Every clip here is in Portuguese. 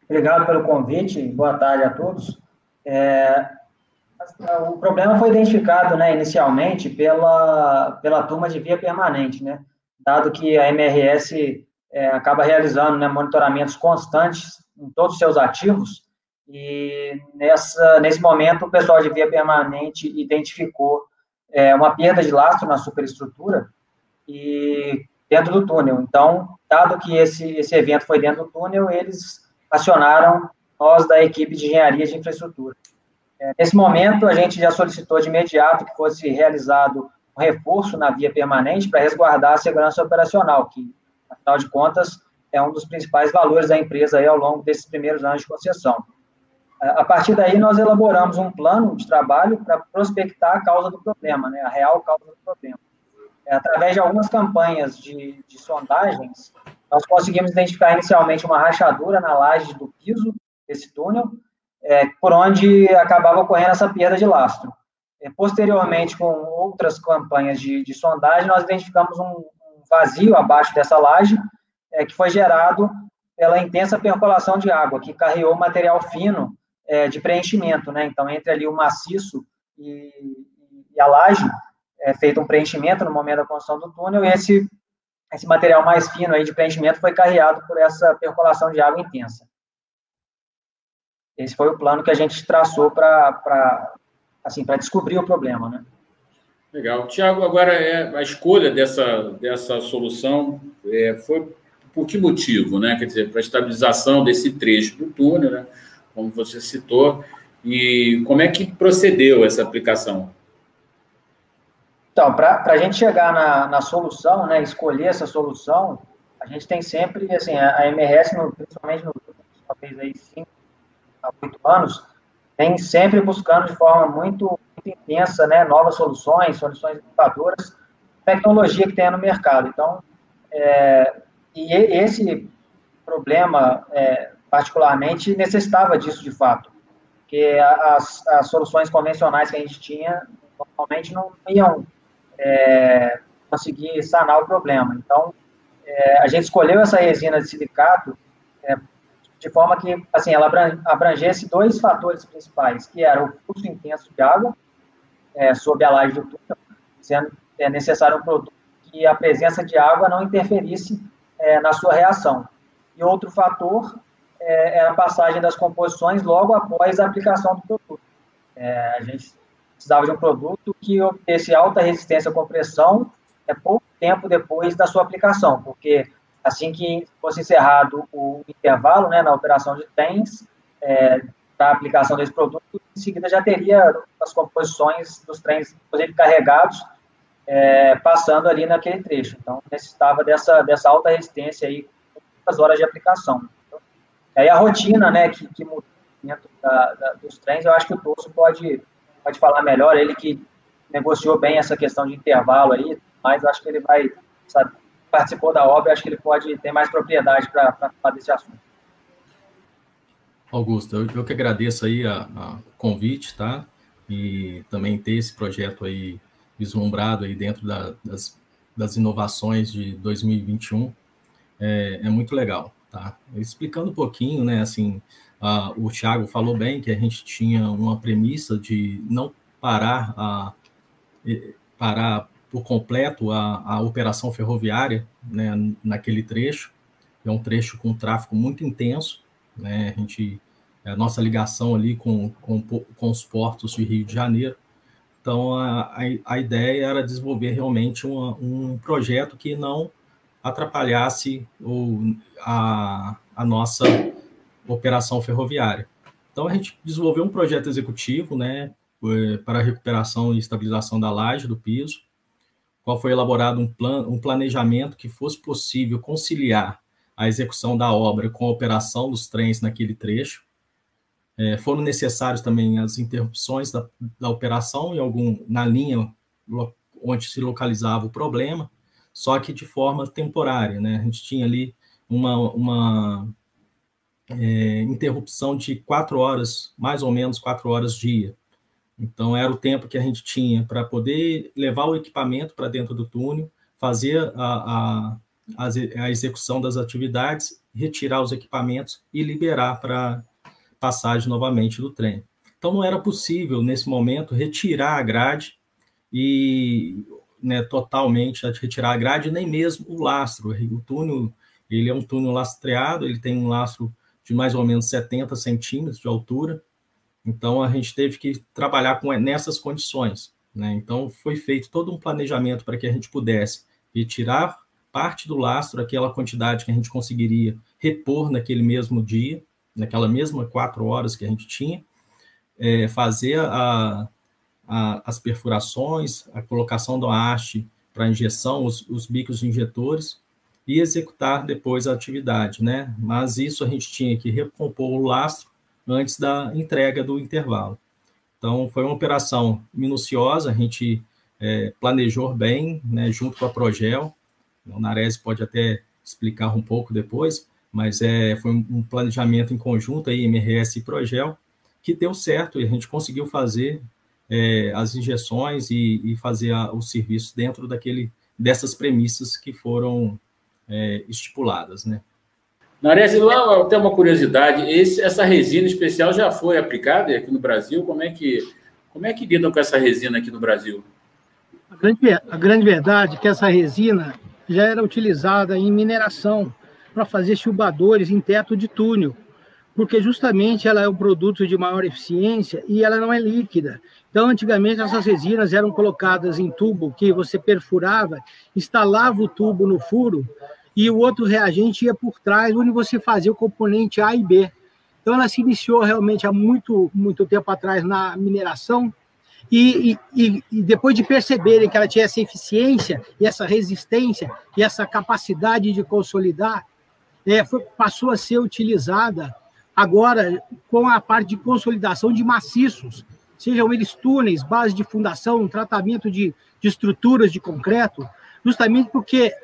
Obrigado pelo convite, boa tarde a todos. O problema foi identificado, né, inicialmente pela turma de via permanente, né, dado que a MRS acaba realizando, né, monitoramentos constantes em todos os seus ativos, e nesse momento o pessoal de via permanente identificou uma perda de lastro na superestrutura e dentro do túnel. Então, dado que esse evento foi dentro do túnel, eles acionaram nós da equipe de engenharia de infraestrutura. Nesse momento, a gente já solicitou de imediato que fosse realizado um reforço na via permanente para resguardar a segurança operacional, que, afinal de contas, é um dos principais valores da empresa aí ao longo desses primeiros anos de concessão. A partir daí, nós elaboramos um plano de trabalho para prospectar a causa do problema, né, a real causa do problema. Através de algumas campanhas de sondagens, nós conseguimos identificar inicialmente uma rachadura na laje do piso desse túnel, por onde acabava ocorrendo essa perda de lastro. Posteriormente, com outras campanhas de sondagem, nós identificamos um vazio abaixo dessa laje, que foi gerado pela intensa percolação de água, que carregou material fino de preenchimento, né? Então, entre ali o maciço e a laje, feito um preenchimento no momento da construção do túnel, e esse material mais fino aí de preenchimento foi carregado por essa percolação de água intensa. Esse foi o plano que a gente traçou para descobrir o problema, né? Legal. Tiago, agora a escolha dessa solução foi por que motivo, né? Quer dizer, para a estabilização desse trecho do túnel, né? Como você citou, e como é que procedeu essa aplicação? Então, para a gente chegar na solução, né, escolher essa solução, a gente tem sempre, assim, a MRS, principalmente nos últimos, talvez aí 5 a 8 anos, vem sempre buscando de forma muito intensa, né, novas soluções inovadoras, tecnologia que tem no mercado. Então, e esse problema, particularmente, necessitava disso de fato, porque as soluções convencionais que a gente tinha, normalmente não iam conseguir sanar o problema. Então, a gente escolheu essa resina de silicato de forma que, assim, ela abrangesse dois fatores principais, que era o fluxo intenso de água sob a laje do túnel, sendo necessário um produto que a presença de água não interferisse na sua reação. E outro fator é a passagem das composições logo após a aplicação do produto. A gente precisava de um produto que obtivesse alta resistência à compressão pouco tempo depois da sua aplicação, porque assim que fosse encerrado o intervalo, né, na operação de trens, da aplicação desse produto, em seguida já teria as composições dos trens, inclusive carregados, passando ali naquele trecho. Então, necessitava dessa alta resistência aí, com muitas horas de aplicação. Então, aí a rotina, né, que muda dentro dos trens, eu acho que o Torso pode falar melhor, ele que negociou bem essa questão de intervalo aí, mas acho que ele vai, sabe, participou da obra, acho que ele pode ter mais propriedade para falar desse assunto. Augusto, eu que agradeço aí o convite, tá? E também ter esse projeto aí vislumbrado aí dentro das inovações de 2021 é muito legal, tá? Explicando um pouquinho, né, assim, o Thiago falou bem que a gente tinha uma premissa de não parar por completo a operação ferroviária, né, naquele trecho. É um trecho com tráfego muito intenso, né? A nossa ligação ali com os portos de Rio de Janeiro. Então, a ideia era desenvolver realmente um projeto que não atrapalhasse a nossa operação ferroviária. Então, a gente desenvolveu um projeto executivo, né, para a recuperação e estabilização da laje do piso, qual foi elaborado um planejamento que fosse possível conciliar a execução da obra com a operação dos trens naquele trecho. Foram necessários também as interrupções da operação na linha onde se localizava o problema, só que de forma temporária, né? A gente tinha ali uma interrupção de 4 horas, mais ou menos 4 horas dia. Então, era o tempo que a gente tinha para poder levar o equipamento para dentro do túnel, fazer a a execução das atividades, retirar os equipamentos e liberar para passagem novamente do trem. Então, não era possível, nesse momento, retirar a grade e, né, totalmente retirar a grade, nem mesmo o lastro. O túnel, ele é um túnel lastreado, ele tem um lastro de mais ou menos 70 centímetros de altura, então a gente teve que trabalhar nessas condições, né? Então, foi feito todo um planejamento para que a gente pudesse retirar parte do lastro, aquela quantidade que a gente conseguiria repor naquele mesmo dia, naquela mesma 4 horas que a gente tinha, fazer as perfurações, a colocação da haste para injeção, os bicos injetores, e executar depois a atividade, né? Mas isso a gente tinha que recompor o lastro antes da entrega do intervalo. Então, foi uma operação minuciosa, a gente planejou bem, né, junto com a Progel. O Nares pode até explicar um pouco depois, mas foi um planejamento em conjunto, aí, MRS e Progel, que deu certo e a gente conseguiu fazer as injeções e fazer o serviço dentro dessas premissas que foram estipuladas, né? Nares, lá tem uma curiosidade, essa resina especial já foi aplicada aqui no Brasil? Como é que lidam com essa resina aqui no Brasil? A grande verdade é que essa resina já era utilizada em mineração para fazer chubadores em teto de túnel, porque justamente ela é um produto de maior eficiência e ela não é líquida. Então, antigamente, essas resinas eram colocadas em tubo que você perfurava, instalava o tubo no furo e o outro reagente ia por trás, onde você fazia o componente A e B. Então, ela se iniciou realmente há muito, muito tempo atrás na mineração e depois de perceberem que ela tinha essa eficiência e essa resistência e essa capacidade de consolidar, passou a ser utilizada agora com a parte de consolidação de maciços, sejam eles túneis, base de fundação, tratamento de estruturas de concreto, justamente porque,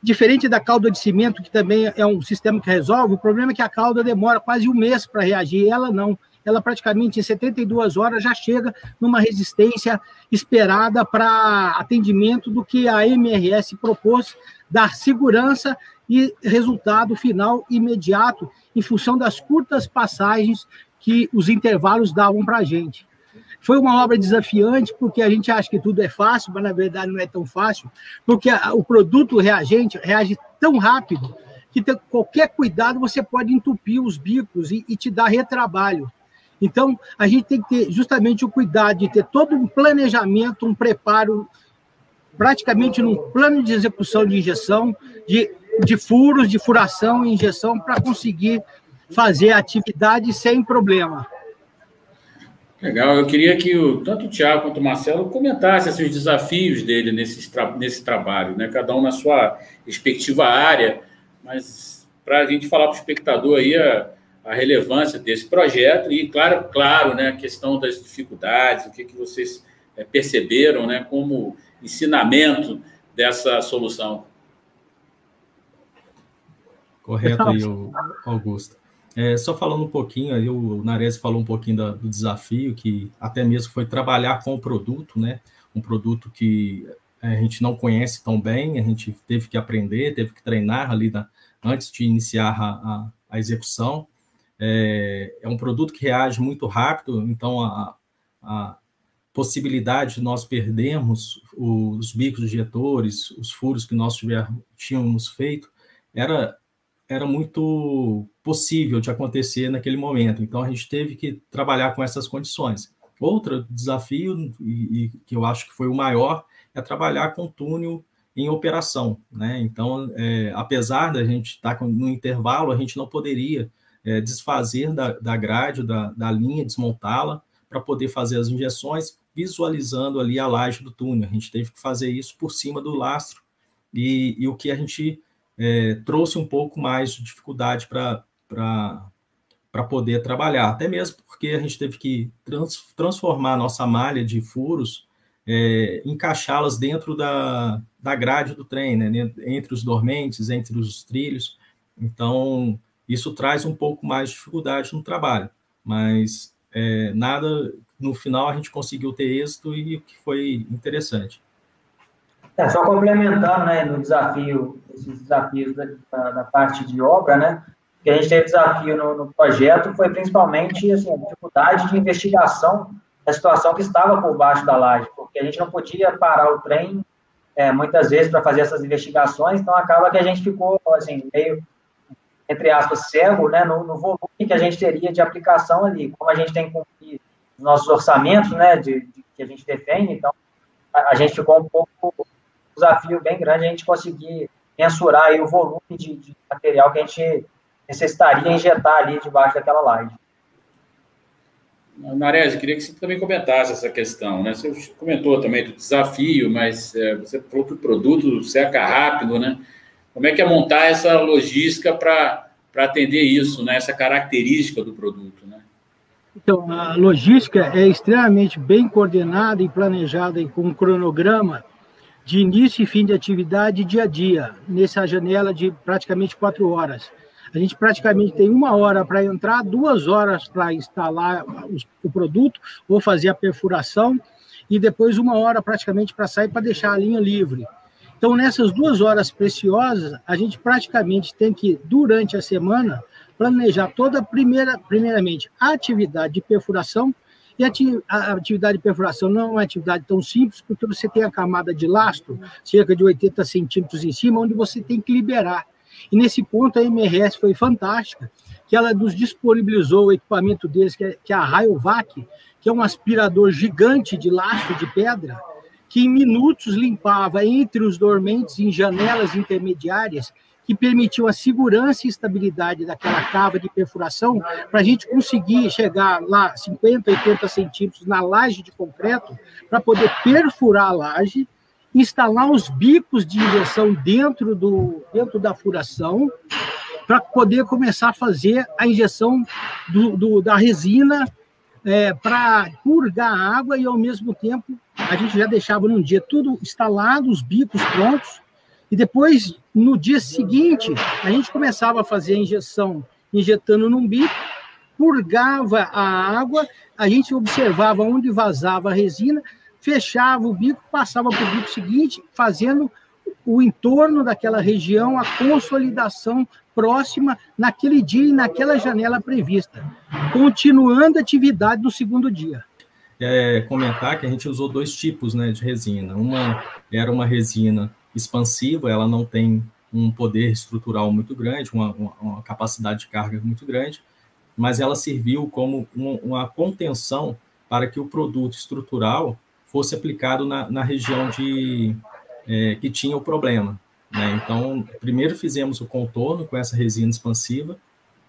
diferente da calda de cimento, que também é um sistema que resolve, o problema é que a calda demora quase um mês para reagir, ela não. Ela praticamente em 72 horas já chega numa resistência esperada para atendimento do que a MRS propôs, dar segurança e resultado final imediato em função das curtas passagens que os intervalos davam para a gente. Foi uma obra desafiante, porque a gente acha que tudo é fácil, mas na verdade não é tão fácil, porque o produto reagente reage tão rápido que qualquer cuidado você pode entupir os bicos e te dar retrabalho. Então, a gente tem que ter justamente o cuidado de ter todo um planejamento, um preparo, praticamente num plano de execução de injeção, de furos, de furação e injeção, para conseguir fazer a atividade sem problema. Legal, eu queria que tanto o Thiago quanto o Marcelo comentassem assim, os desafios dele nesse trabalho, né? Cada um na sua respectiva área, mas para a gente falar para o espectador aí a relevância desse projeto e, claro, né, a questão das dificuldades, o que vocês perceberam, né, como ensinamento dessa solução. Correto aí, Augusto. Só falando um pouquinho, aí o Nares falou um pouquinho do desafio, que até mesmo foi trabalhar com o produto, né? Um produto que a gente não conhece tão bem, a gente teve que aprender, teve que treinar ali antes de iniciar a execução. É um produto que reage muito rápido, então a possibilidade de nós perdermos os bicos injetores, os furos que nós tínhamos feito, era muito possível de acontecer naquele momento. Então, a gente teve que trabalhar com essas condições. Outro desafio, e que eu acho que foi o maior, é trabalhar com túnel em operação, né? Então, apesar da gente estar no intervalo, a gente não poderia desfazer da grade, da linha, desmontá-la, para poder fazer as injeções, visualizando ali a laje do túnel. A gente teve que fazer isso por cima do lastro, e o que a gente trouxe um pouco mais de dificuldade para poder trabalhar, até mesmo porque a gente teve que transformar a nossa malha de furos, encaixá-las dentro da grade do trem, né? Entre os dormentes, entre os trilhos. Então, isso traz um pouco mais de dificuldade no trabalho, mas no final a gente conseguiu ter êxito e que foi interessante. Só complementando, né, no desafio esses desafios da parte de obra, né? Que a gente teve desafio no projeto foi principalmente assim, a dificuldade de investigação da situação que estava por baixo da laje, porque a gente não podia parar o trem muitas vezes para fazer essas investigações, então acaba que a gente ficou assim, meio, entre aspas, cego, né, no volume que a gente teria de aplicação ali. Como a gente tem que cumprir os nossos orçamentos, né, que a gente defende, então a gente ficou um pouco, um desafio bem grande a gente conseguir mensurar aí o volume de material que a gente necessitaria injetar ali debaixo daquela laje. Nares, queria que você também comentasse essa questão, né? Você comentou também do desafio, mas você falou que o produto seca rápido, né? Como é que é montar essa logística para atender isso, né? Essa característica do produto, né? Então, a logística é extremamente bem coordenada e planejada com um cronograma de início e fim de atividade dia a dia, nessa janela de praticamente 4 horas. A gente praticamente tem 1 hora para entrar, 2 horas para instalar o produto ou fazer a perfuração e depois 1 hora praticamente para sair para deixar a linha livre. Então, nessas 2 horas preciosas, a gente praticamente tem que, durante a semana, planejar primeiramente, a atividade de perfuração. E a atividade de perfuração não é uma atividade tão simples, porque você tem a camada de lastro, cerca de 80 centímetros em cima, onde você tem que liberar. E nesse ponto a MRS foi fantástica, que ela nos disponibilizou o equipamento deles, que é a Rayovac, que é um aspirador gigante de lastro de pedra, que em minutos limpava entre os dormentes em janelas intermediárias, que permitiam a segurança e estabilidade daquela cava de perfuração, para a gente conseguir chegar lá 50, 80 centímetros na laje de concreto, para poder perfurar a laje, instalar os bicos de injeção dentro da furação, para poder começar a fazer a injeção da resina para purgar a água e, ao mesmo tempo, a gente já deixava num dia tudo instalado, os bicos prontos, e depois, no dia seguinte, a gente começava a fazer a injeção, injetando num bico, purgava a água, a gente observava onde vazava a resina, fechava o bico, passava para o bico seguinte, fazendo o entorno daquela região, a consolidação próxima naquele dia e naquela janela prevista, continuando a atividade no segundo dia. Comentar que a gente usou 2 tipos, né, de resina. Uma era uma resina expansiva, ela não tem um poder estrutural muito grande, uma capacidade de carga muito grande, mas ela serviu como uma contenção para que o produto estrutural fosse aplicado na região que tinha o problema, né? Então, primeiro fizemos o contorno com essa resina expansiva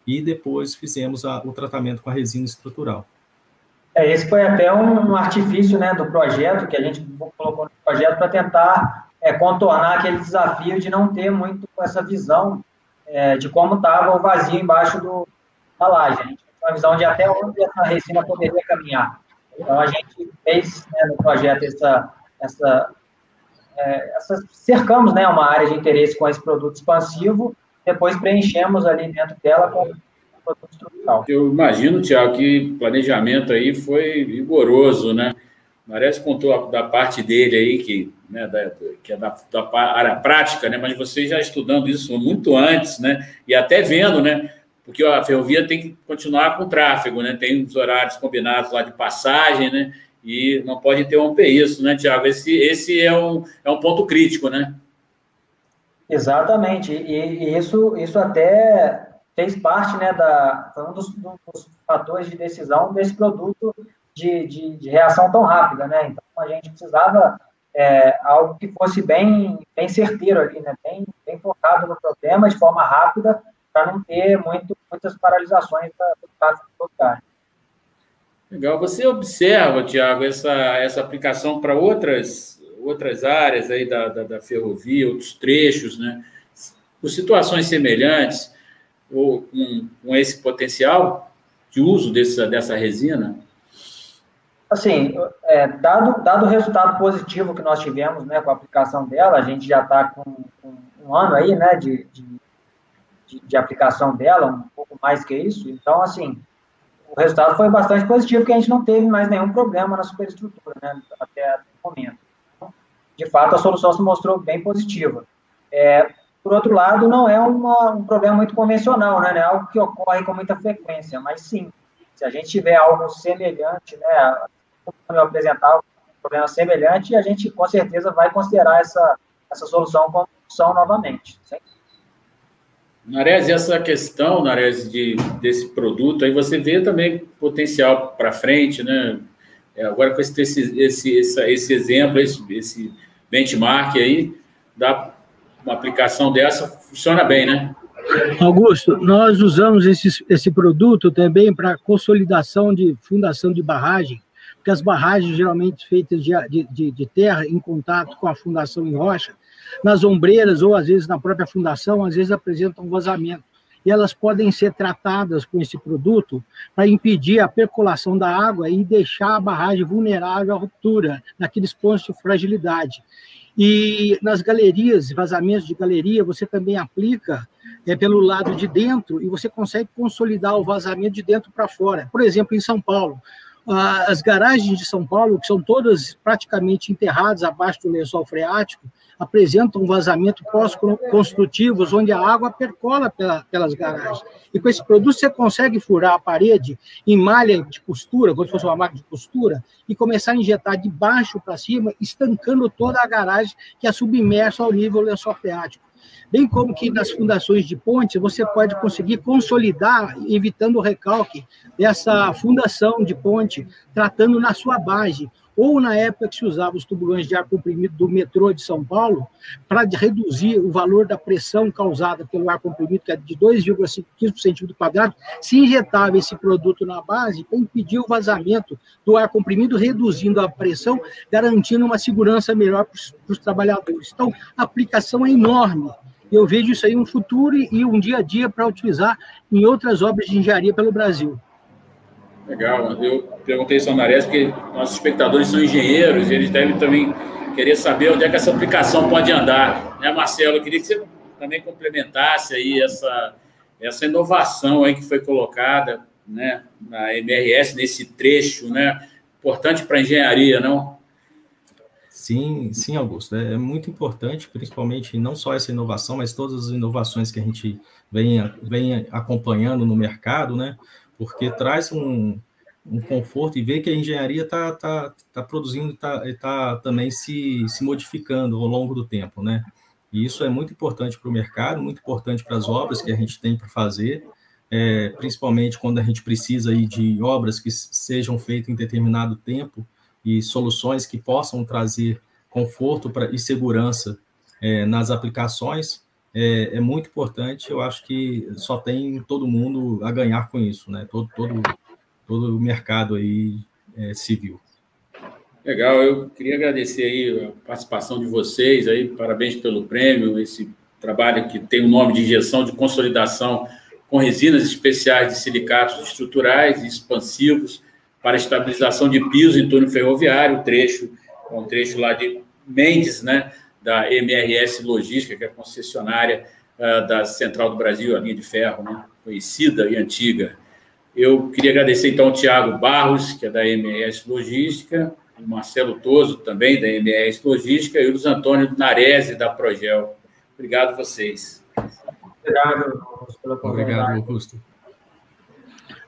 e depois fizemos o tratamento com a resina estrutural. Esse foi até um artifício, né, do projeto, que a gente colocou no projeto para tentar contornar aquele desafio de não ter muito essa visão de como estava o vazio embaixo da laje. A gente tem uma visão de até onde essa resina poderia caminhar. Então, a gente fez, né, no projeto cercamos, né, uma área de interesse com esse produto expansivo, depois preenchemos ali dentro dela com o produto estrutural. Eu imagino, Tiago, que o planejamento aí foi rigoroso, né? Nares contou da parte dele aí, que é da área prática, né? Mas você já estudando isso muito antes, né? E até vendo, né? Porque a ferrovia tem que continuar com o tráfego, né? Tem os horários combinados lá de passagem, né? E não pode interromper isso, né, Tiago? Esse é um ponto crítico, né? Exatamente. E isso até fez parte, né, foi um dos fatores de decisão desse produto de reação tão rápida, né? Então, a gente precisava algo que fosse bem certeiro ali, né? Bem focado no problema, de forma rápida, para não ter muitas paralisações do tráfego rodoviário. Legal. Você observa, Tiago, essa aplicação para outras áreas aí da ferrovia, outros trechos, né? Por situações semelhantes, ou com esse potencial de uso dessa resina? Assim, dado o resultado positivo que nós tivemos, né, com a aplicação dela, a gente já está com 1 ano aí, né, de aplicação dela, um pouco mais que isso. Então, assim, o resultado foi bastante positivo, porque a gente não teve mais nenhum problema na superestrutura, né, até o momento. Então, de fato, a solução se mostrou bem positiva. por outro lado, não é um problema muito convencional, né? Não é algo que ocorre com muita frequência, mas sim, se a gente tiver algo semelhante, né, como eu apresentar um problema semelhante, a gente com certeza vai considerar essa solução como solução novamente. Sim? Nares, essa questão, Nares, desse produto, aí você vê também potencial para frente, né? Agora com esse exemplo, esse benchmark aí, dá uma aplicação dessa, funciona bem, né? Augusto, nós usamos esse produto também para consolidação de fundação de barragem, porque as barragens geralmente feitas de terra em contato com a fundação em rocha, nas ombreiras ou às vezes na própria fundação, às vezes apresentam vazamento. E elas podem ser tratadas com esse produto para impedir a percolação da água e deixar a barragem vulnerável à ruptura, naqueles pontos de fragilidade. E nas galerias, vazamentos de galeria, você também aplica pelo lado de dentro e você consegue consolidar o vazamento de dentro para fora. Por exemplo, em São Paulo, as garagens de São Paulo, que são todas praticamente enterradas abaixo do lençol freático, apresentam vazamento pós-construtivos, onde a água percola pelas garagens. E com esse produto você consegue furar a parede em malha de costura, como se fosse uma máquina de costura, e começar a injetar de baixo para cima, estancando toda a garagem que é submersa ao nível do lençol freático. Bem como que nas fundações de ponte, você pode conseguir consolidar, evitando o recalque dessa fundação de ponte, tratando na sua base, ou na época que se usava os tubulões de ar comprimido do metrô de São Paulo, para reduzir o valor da pressão causada pelo ar comprimido, que é de 2,5 kg por centímetro quadrado, se injetava esse produto na base para impedir o vazamento do ar comprimido, reduzindo a pressão, garantindo uma segurança melhor para os trabalhadores. Então, a aplicação é enorme. Eu vejo isso aí um futuro e um dia a dia para utilizar em outras obras de engenharia pelo Brasil. Legal. Eu perguntei isso ao Nares, porque nossos espectadores são engenheiros e eles devem também querer saber onde é que essa aplicação pode andar. Né, Marcelo? Eu queria que você também complementasse aí essa inovação aí que foi colocada, né, na MRS, nesse trecho, né? Importante para a engenharia, não? Sim, Augusto. É muito importante, principalmente, não só essa inovação, mas todas as inovações que a gente vem acompanhando no mercado, né? Porque traz um conforto e vê que a engenharia está produzindo, está também se modificando ao longo do tempo, né? E isso é muito importante para o mercado, muito importante para as obras que a gente tem para fazer, principalmente quando a gente precisa aí de obras que sejam feitas em determinado tempo e soluções que possam trazer conforto e segurança nas aplicações. É muito importante, eu acho que só tem todo mundo a ganhar com isso, né? Todo o mercado aí civil. Legal, eu queria agradecer aí a participação de vocês, aí, parabéns pelo prêmio, esse trabalho que tem o nome de injeção de consolidação com resinas especiais de silicatos estruturais e expansivos para estabilização de piso em túnel ferroviário, um trecho lá de Mendes, né? Da MRS Logística, que é a concessionária da Central do Brasil, a linha de ferro, né, conhecida e antiga. Eu queria agradecer, então, ao Tiago Barros, que é da MRS Logística, o Marcelo Toso, também da MRS Logística, e o Luiz Antônio Nares, da Progel. Obrigado a vocês. Obrigado, Augusto, pela oportunidade. Obrigado, Augusto.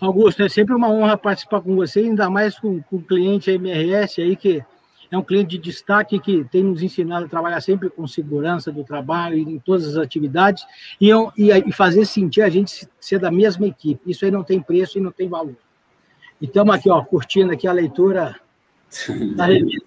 Augusto, é sempre uma honra participar com você, ainda mais com o cliente MRS aí, que é um cliente de destaque que tem nos ensinado a trabalhar sempre com segurança do trabalho e em todas as atividades e fazer sentir a gente ser da mesma equipe. Isso aí não tem preço e não tem valor. E estamos aqui, curtindo aqui a leitura da revista.